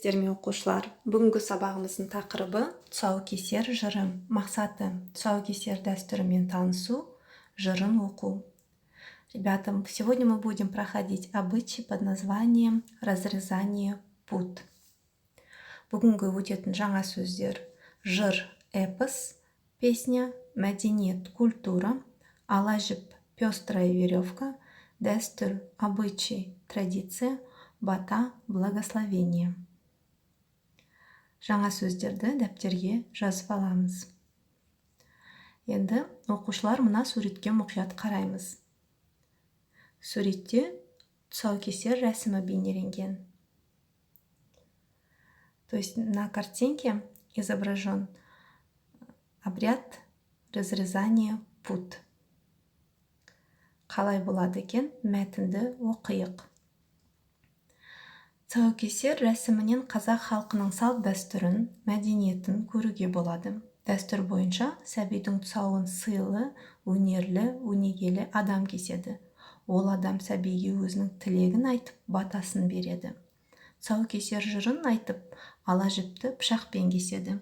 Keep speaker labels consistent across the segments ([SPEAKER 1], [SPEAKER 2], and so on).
[SPEAKER 1] сәлеметсіздер ме оқушылар? Бүгінгі сабағымыздың тақырыбы тұсаукесер жыры. Мақсаты тұсаукесер дәстүрімен танысу, жырын оқу. Ребята, сегодня мы будем проходить обычай под названием разрезание пут. Бүгінгі өтетін жаңа сөздер: жыр, эпос, песня, мәдениет, культура, ала жіп, пестрая веревка, дәстүр, обычай, традиция, бата, благословение. Жаңа сөздерді дәптерге жазып аламыз. Енді оқушылар мына суретке мұқият қараймыз. Суретте тұсаукесер рәсімі бейнеленген. То есть на картинке изображен обряд разрезания пут. Қалай болады екен? Мәтінді оқиық. Тұсаукесер рәсімінен қазақ халқының салт дәстүрін, мәдениетін көруге болады. Дәстүр бойынша сәбидің тұсауын сыйлы, өнерлі, өнегелі адам кеседі. Ол адам сәбиге өзінің тілегін айтып, батасын береді. Тұсаукесер жырын айтып, ала жіпті пышақпен кеседі.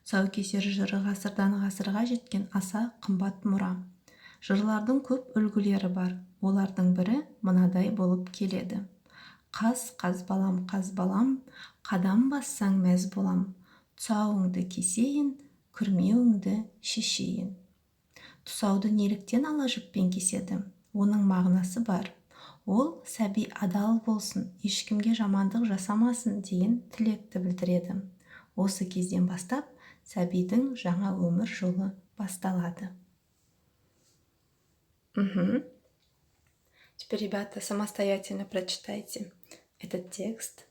[SPEAKER 1] Тұсаукесер жыры ғасырдан ғасырға жеткен аса қымбат мұра. Жырлардың көп үлгілері бар. Олардың бірі мынадай болып келеді: қаз балам, қадам бассаң мәз болам, тұсауыңды кесейін, күрмеуіңді шешейін. Тұсауды неліктен ала жіппен кеседі? Оның мағынасы бар. Ол сәби адал болсын, ешкімге жамандық жасамасын деген тілекті білдіреді. Осы кезден бастап сәбидің жаңа өмір жолы басталады. Теперь, ребята, самостоятельно прочитайте этот текст.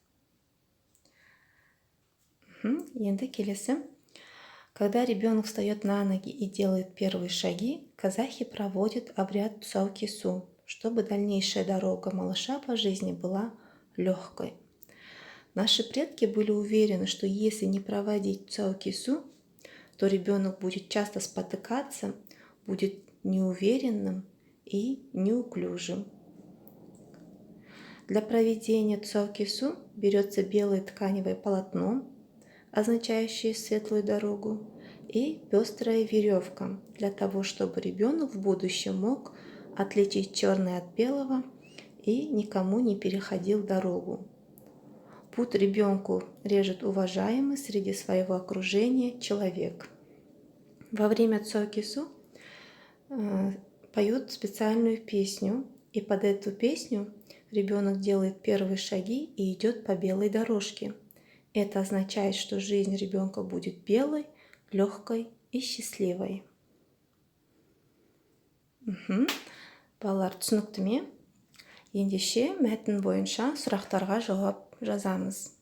[SPEAKER 1] Енді келесі. Когда ребенок встает на ноги и делает первые шаги, казахи проводят обряд тұсаукесу, чтобы дальнейшая дорога малыша по жизни была легкой. Наши предки были уверены, что если не проводить тұсаукесу, то ребенок будет часто спотыкаться, будет неуверенным и неуклюжим. Для проведения тұсаукесу берется белое тканевое полотно, означающее светлую дорогу, и пестрая веревка, для того, чтобы ребенок в будущем мог отличить черное от белого и никому не переходил дорогу. Путь ребенку режет уважаемый среди своего окружения человек. Во время тұсаукесу поют специальную песню, и под эту песню ребенок делает первые шаги и идет по белой дорожке. Это означает, что жизнь ребенка будет белой, легкой и счастливой. Балалар, түсінікті ме? Ендеше мәтін бойынша сұрақтарға жауап жазамыз.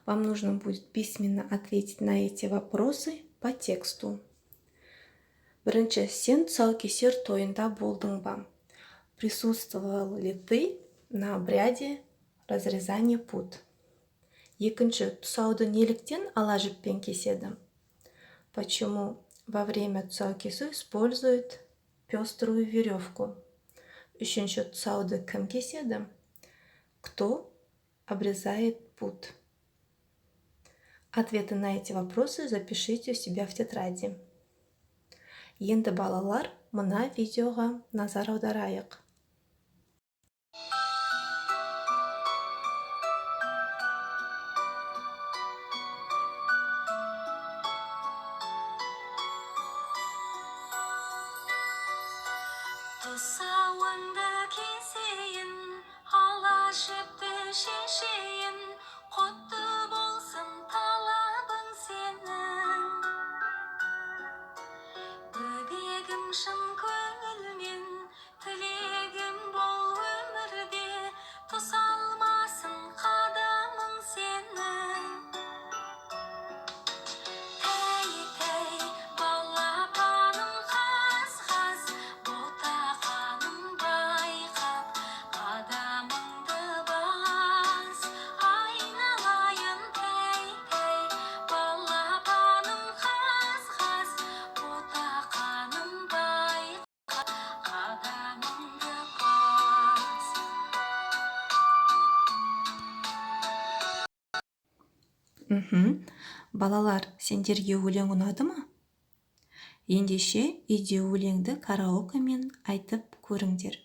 [SPEAKER 1] Вам нужно будет письменно ответить на эти вопросы по тексту. Бірінші, сен тұсаукесер тойында болдың ба? Присутствовал ли ты на обряде разрезания пут? Екінші, тұсауды неліктен ала жіппен кеседі? Почему во время тұсаукесу используют пеструю веревку? Үшінші, тұсауды кім кеседі? Кто обрезает пут? Ответы на эти вопросы запишите у себя в тетради. Енді балалар, мына видеоға назар аударайық.
[SPEAKER 2] Тұсауыңды кесейін, ала жіпті шешейін, құтты болсын талабың сенің. Бөбегім шын көңілмен, тілегім бол өмірде, тұсалмасын қадамың сенің. Тәй, балапаным қаз, ботақаным байқап, қадамыңды бас,
[SPEAKER 1] Балалар, сендерге өлең ұнадымы? Ендеше үйде өлеңді караокемен айтып көріңдер.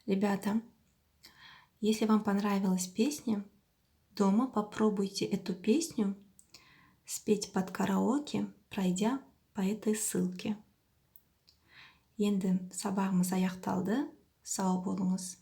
[SPEAKER 1] Ребята, если вам понравилась песня, дома попробуйте эту песню спеть под караоке, пройдя по этой ссылке. Енді сабағымыз аяқталды. Сау болыңыз.